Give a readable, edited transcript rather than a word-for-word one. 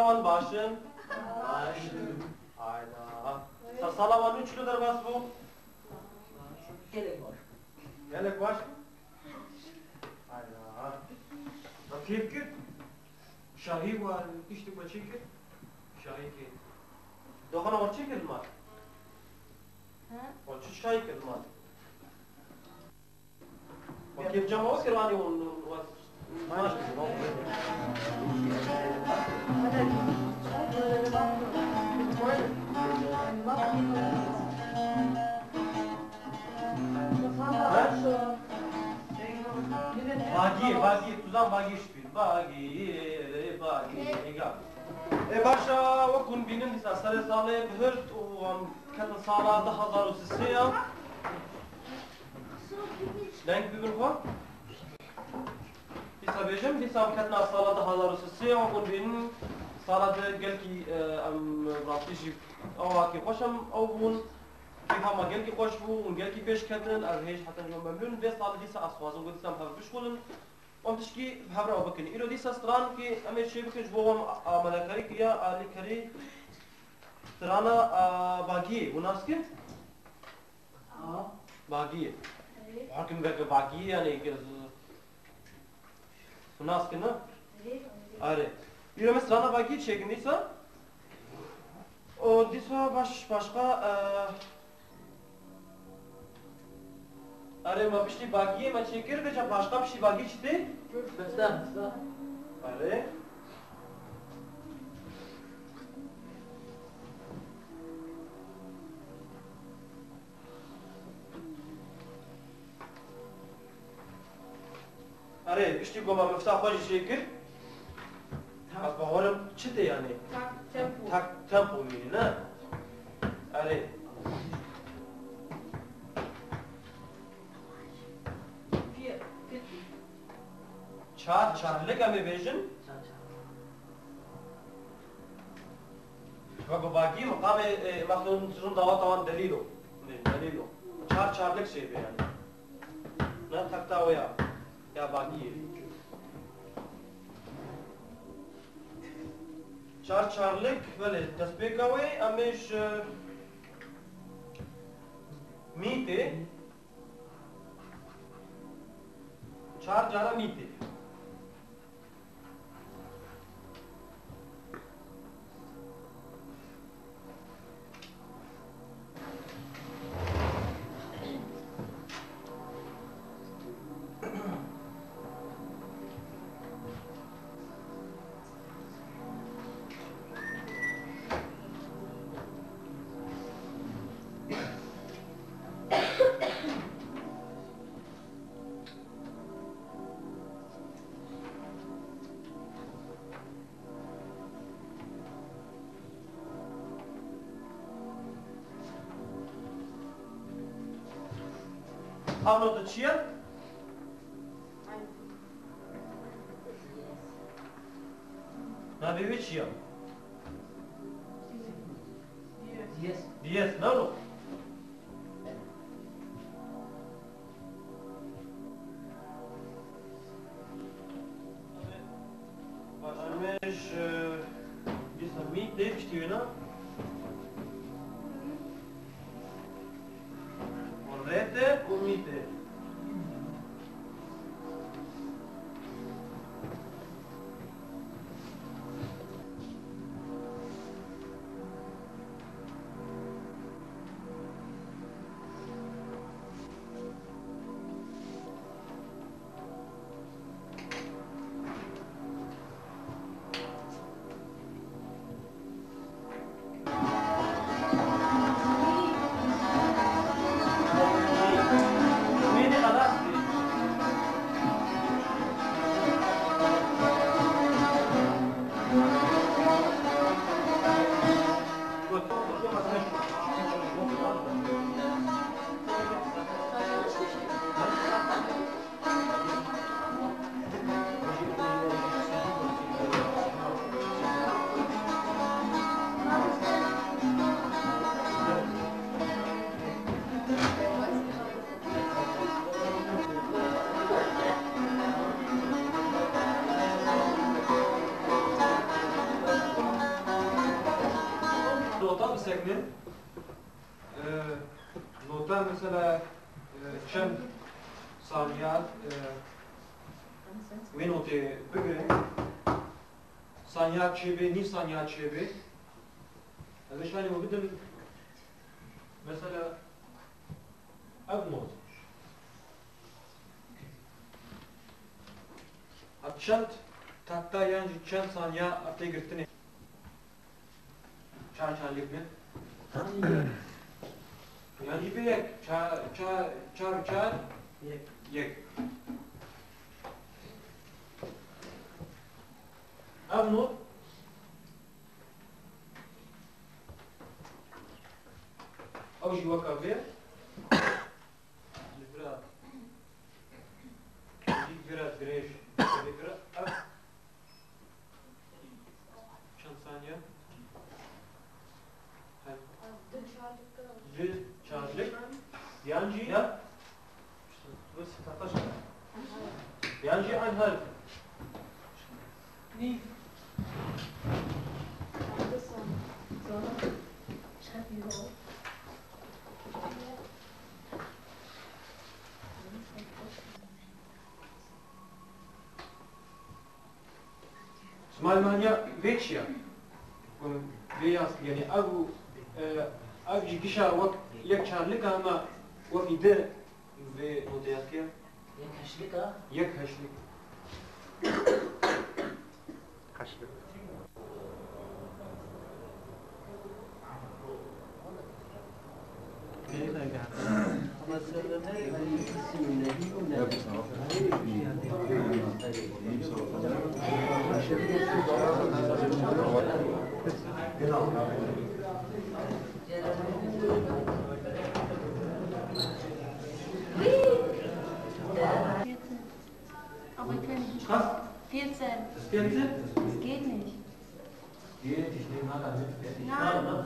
Salaman başın. Ayda. Salaman 3 lira bas bu. Gerek var. Gelek baş. Ayda. Rakip ki. Şahi var. İşte bu çekir. Şahi ki. Doğan or çekir mi? O çiş şahi ki mi? Rakip cama kirani onu. Maaş mı? Bagi, tuzan bagi spiel. Bagi. Egal. Başa vakun binin disa sarı sale behört o katın sala da hazar o sisiya. Denk bir gün ko? Disa bejim disa katna sala da hazar o sisiya vakun binin sala da gel ki am raftishi awaki خوشم او بون که همه گل کی خوش بو اون گل کی پیش کردن از هیچ حتی جو ممنون به سال دیسا اسوازون گفتم هم بشغلن اون تشکی هبره او بکنی ایرو دیسا استران کی امی چی بکنج بوام ملکاری کیا علی کری استرانا باگی وناس کی باگی حکم که باگی یعنی که وناس کی نه آره ایرو استرانا باگی چیکن دیسا o disa başka ma pişti bagiye ma çekir beca başka bir şey bagi çıktı. Besta. Are. Are pişti goma müftah hoş çekir. Az baharım çıktı yani. Tempo yani ne? Are. Çarlık ama vision. Bak bagi makam maklum zurun davat tavan delilo. Çarlık şey be yani. Ne takta o ya bagi. Çarlık böyle tasbih kavay ameş mite jara mite. Avno da çiğer? Na bebe çiğer? Yes, no. Ameş bir mit de pişti na. Orrete o mite. ساكنة نوتا مثلا چند ثانيات وين نوتي بقري ثانيات شبه ني ثانيات شبه هذا شاني وبدل مثلا اب نوت چند تاتا yani چند ثانية اتي گرتني چند لبنه yani bir yek çar yek Avnur أوجي وقع بيه البراد يجيك براد بريش براد أب كم ثانية دل çarlık yancı ya بس 19 yancı عن هل Wie? Schreib die auf. Almanya veçya beyaz yani av gişa vak yek çarlık ama vak ide ve odayakya Як хашлика? yek haşlık Ama sırrını Aber ich kann nicht. Was? 14. Das 14? Das geht nicht. Geht, ich nehme mal damit. Nein.